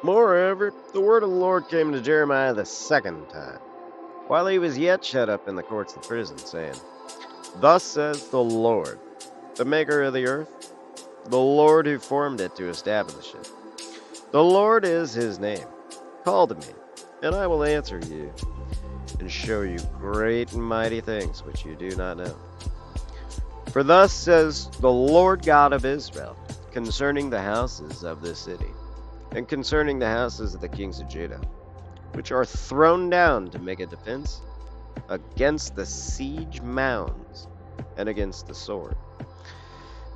Moreover, the word of the Lord came to Jeremiah the second time, while he was yet shut up in the courts of the prison, saying, Thus says the Lord, the maker of the earth, the Lord who formed it to establish it. The Lord is his name. Call to me, and I will answer you, and show you great and mighty things which you do not know. For thus says the Lord God of Israel, concerning the houses of this city, and concerning the houses of the kings of Judah, which are thrown down to make a defense against the siege mounds and against the sword.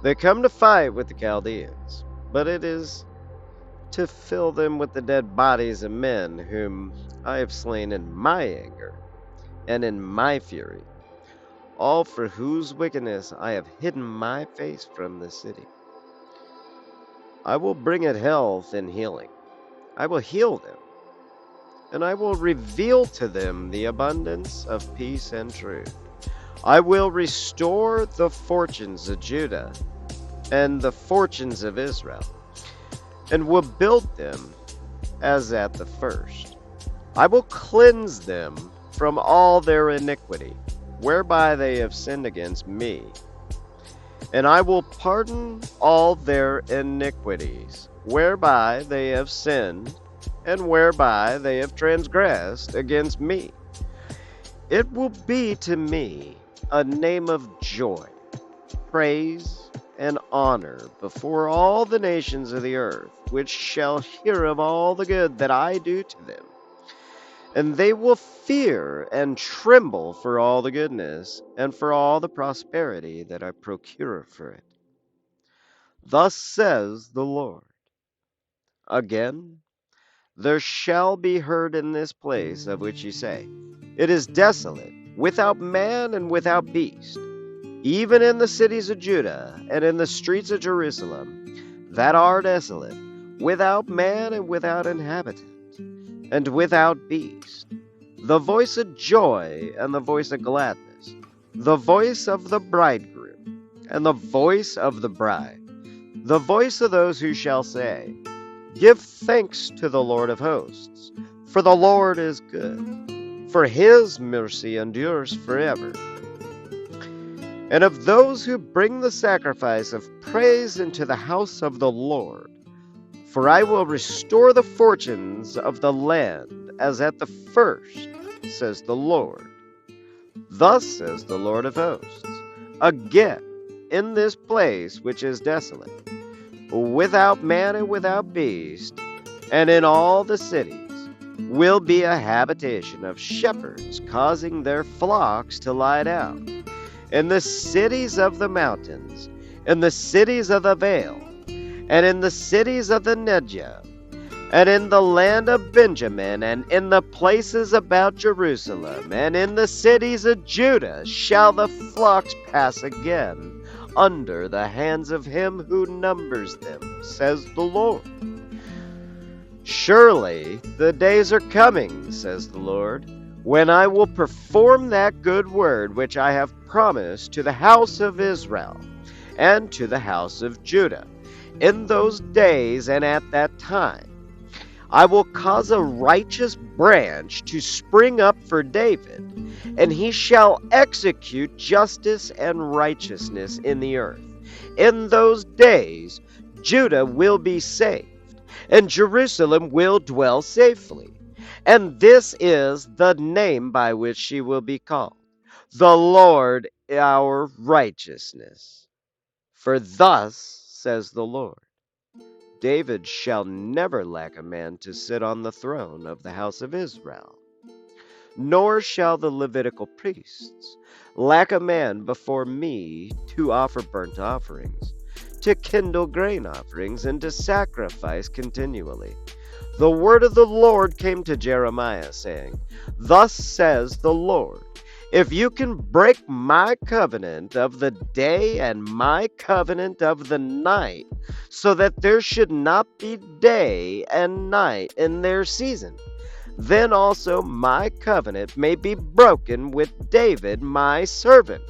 They come to fight with the Chaldeans, but it is to fill them with the dead bodies of men whom I have slain in my anger and in my fury, all for whose wickedness I have hidden my face from the city. I will bring it health and healing. I will heal them, and I will reveal to them the abundance of peace and truth. I will restore the fortunes of Judah and the fortunes of Israel, and will build them as at the first. I will cleanse them from all their iniquity, whereby they have sinned against me. And I will pardon all their iniquities, whereby they have sinned, and whereby they have transgressed against me. It will be to me a name of joy, praise, and honor before all the nations of the earth, which shall hear of all the good that I do to them. And they will fear and tremble for all the goodness and for all the prosperity that I procure for it. Thus says the Lord. Again, there shall be heard in this place of which ye say, It is desolate, without man and without beast, even in the cities of Judah and in the streets of Jerusalem, that are desolate, without man and without inhabitant, and without beast, the voice of joy and the voice of gladness, the voice of the bridegroom and the voice of the bride, the voice of those who shall say, Give thanks to the Lord of hosts, for the Lord is good, for his mercy endures forever. And of those who bring the sacrifice of praise into the house of the Lord, for I will restore the fortunes of the land as at the first, says the Lord. Thus says the Lord of hosts, again, in this place which is desolate, without man and without beast, and in all the cities, will be a habitation of shepherds causing their flocks to lie down. In the cities of the mountains, in the cities of the vale, and in the cities of the Negev, and in the land of Benjamin, and in the places about Jerusalem, and in the cities of Judah shall the flocks pass again under the hands of him who numbers them, says the Lord. Surely the days are coming, says the Lord, when I will perform that good word which I have promised to the house of Israel and to the house of Judah. In those days and at that time, I will cause a righteous branch to spring up for David, and he shall execute justice and righteousness in the earth. In those days, Judah will be saved, and Jerusalem will dwell safely. And this is the name by which she will be called, the Lord our righteousness. For thus says the Lord, David shall never lack a man to sit on the throne of the house of Israel, nor shall the Levitical priests lack a man before me to offer burnt offerings, to kindle grain offerings, and to sacrifice continually. The word of the Lord came to Jeremiah, saying, Thus says the Lord, if you can break my covenant of the day and my covenant of the night, so that there should not be day and night in their season, then also my covenant may be broken with David my servant,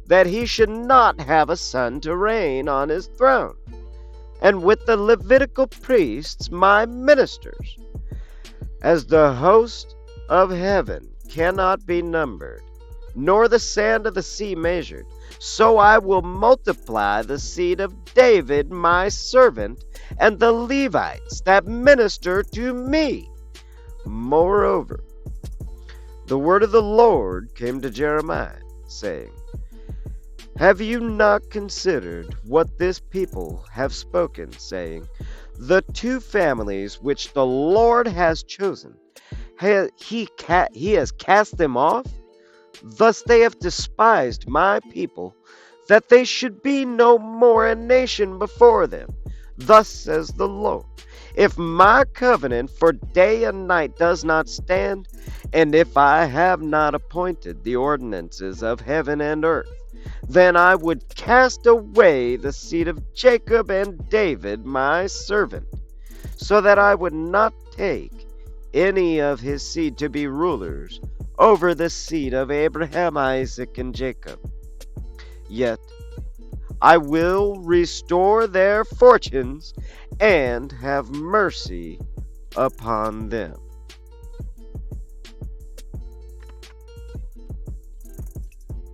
that he should not have a son to reign on his throne. and with the Levitical priests my ministers. As the host of heaven cannot be numbered, nor the sand of the sea measured, so I will multiply the seed of David my servant, and the Levites that minister to me. Moreover, the word of the Lord came to Jeremiah, saying, Have you not considered what this people have spoken, saying, The two families which the Lord has chosen, he has cast them off? Thus they have despised my people, that they should be no more a nation before them. Thus says the Lord, if my covenant for day and night does not stand, and if I have not appointed the ordinances of heaven and earth, then I would cast away the seed of Jacob and David my servant, so that I would not take any of his seed to be rulers over the seed of Abraham, Isaac, and Jacob. Yet I will restore their fortunes and have mercy upon them.